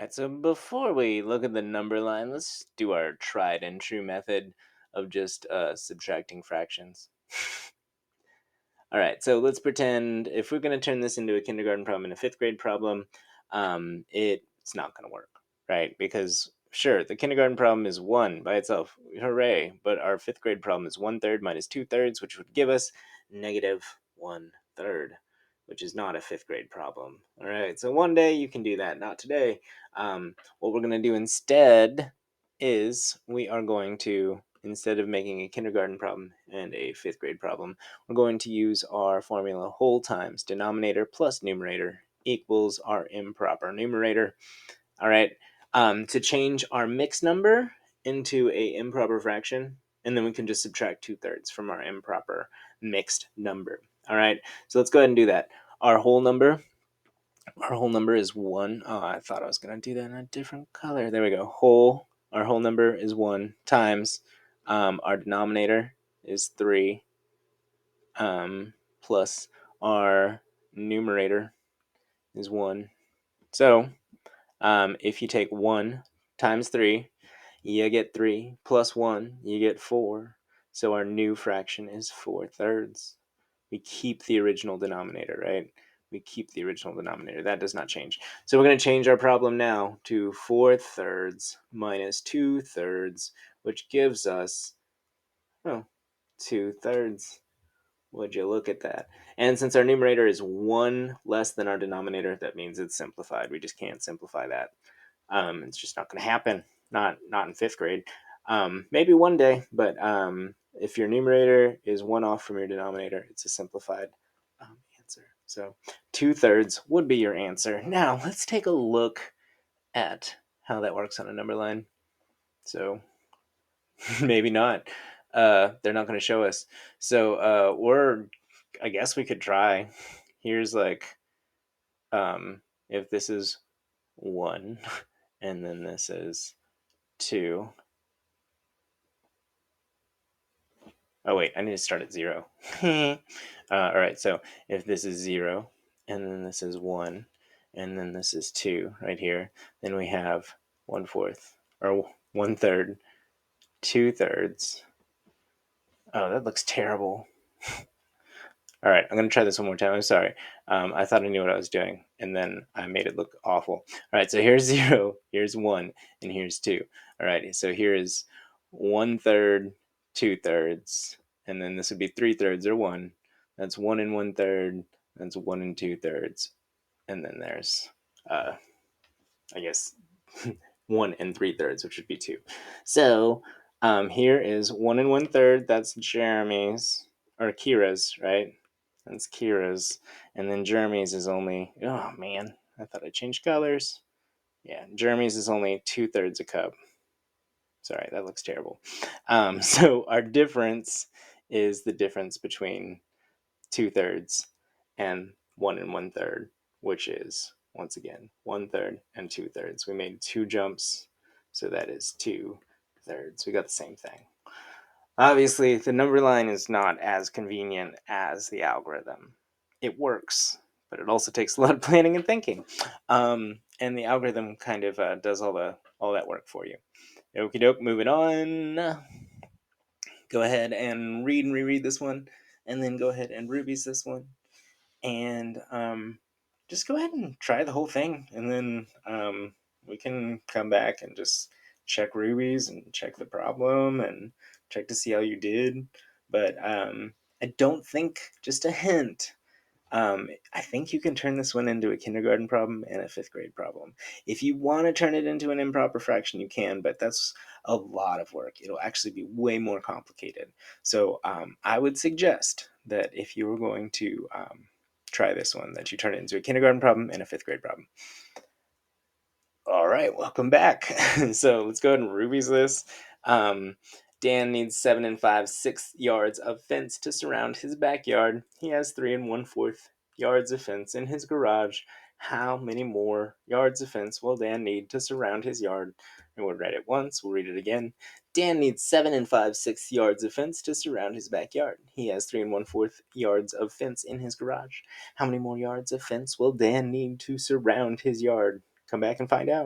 Alright, so before we look at the number line, let's do our tried and true method of just subtracting fractions. Alright, so let's pretend if we're going to turn this into a kindergarten problem and a fifth grade problem, it's not going to work, right? Because sure, the kindergarten problem is 1 by itself, hooray, but our fifth grade problem is 1/3 minus 2/3, which would give us -1/3, which is not a fifth grade problem. All right, so one day you can do that, not today. What we're going to do instead is we are going to, instead of making a kindergarten problem and a fifth grade problem, we're going to use our formula whole times denominator plus numerator equals our improper numerator. All right, to change our mixed number into a improper fraction, and then we can just subtract 2/3 from our improper mixed number. All right, so let's go ahead and do that. Our whole number is 1. Oh, I thought I was going to do that in a different color. There we go. Our whole number is 1 times our denominator is 3 plus our numerator is 1. So if you take 1 times 3, you get 3 plus 1, you get 4. So our new fraction is 4/3. We keep the original denominator, right? We keep the original denominator. That does not change. So we're going to change our problem now to 4/3 minus 2/3, which gives us 2/3. Would you look at that? And since our numerator is 1 less than our denominator, that means it's simplified. We just can't simplify that. It's just not going to happen. Not in fifth grade. Maybe one day, but if your numerator is 1 off from your denominator, it's a simplified answer. So 2/3 would be your answer. Now let's take a look at how that works on a number line. So maybe not. They're not going to show us. So I guess we could try. Here's like, if this is 1, and then this is 2. Oh wait, I need to start at 0. All right, so if this is 0, and then this is 1, and then this is 2 right here, then we have 1/4, or 1/3, 2/3. Oh, that looks terrible. All right, I'm going to try this one more time. I'm sorry. I thought I knew what I was doing, and then I made it look awful. All right, so here's 0, here's 1, and here's 2. All right, so here is 1/3, 2/3, and then this would be 3/3 or 1. That's 1 and 1/3. That's 1 and 2/3. And then there's, I guess, 1 and 3/3, which would be 2. So here is 1 and 1/3. That's Jeremy's, or Kira's, right? That's Kira's. And then Jeremy's is only, oh man, I thought I changed colors. Yeah, Jeremy's is only 2/3 a cup. Sorry, that looks terrible. So our difference is the difference between 2/3 and 1 and 1/3, which is, once again, 1/3 and 2/3. We made 2 jumps, so that is 2/3. We got the same thing. Obviously, the number line is not as convenient as the algorithm. It works, but it also takes a lot of planning and thinking. And the algorithm kind of does all that work for you. Okie doke, moving on. Go ahead and read and reread this one, and then go ahead and rubies this one. And just go ahead and try the whole thing, and then we can come back and just check rubies and check the problem and check to see how you did. But I don't think, just a hint, I think you can turn this one into a kindergarten problem and a fifth grade problem. If you want to turn it into an improper fraction, you can, but that's a lot of work. It'll actually be way more complicated. So I would suggest that if you were going to try this one, that you turn it into a kindergarten problem and a fifth grade problem. All right, welcome back. So let's go ahead and rubies this. Dan needs 7 5/6 yards of fence to surround his backyard. He has 3 1/4 yards of fence in his garage. How many more yards of fence will Dan need to surround his yard? And we'll read it once, we'll read it again. Dan needs 7 5/6 yards of fence to surround his backyard. He has 3 1/4 yards of fence in his garage. How many more yards of fence will Dan need to surround his yard? Come back and find out.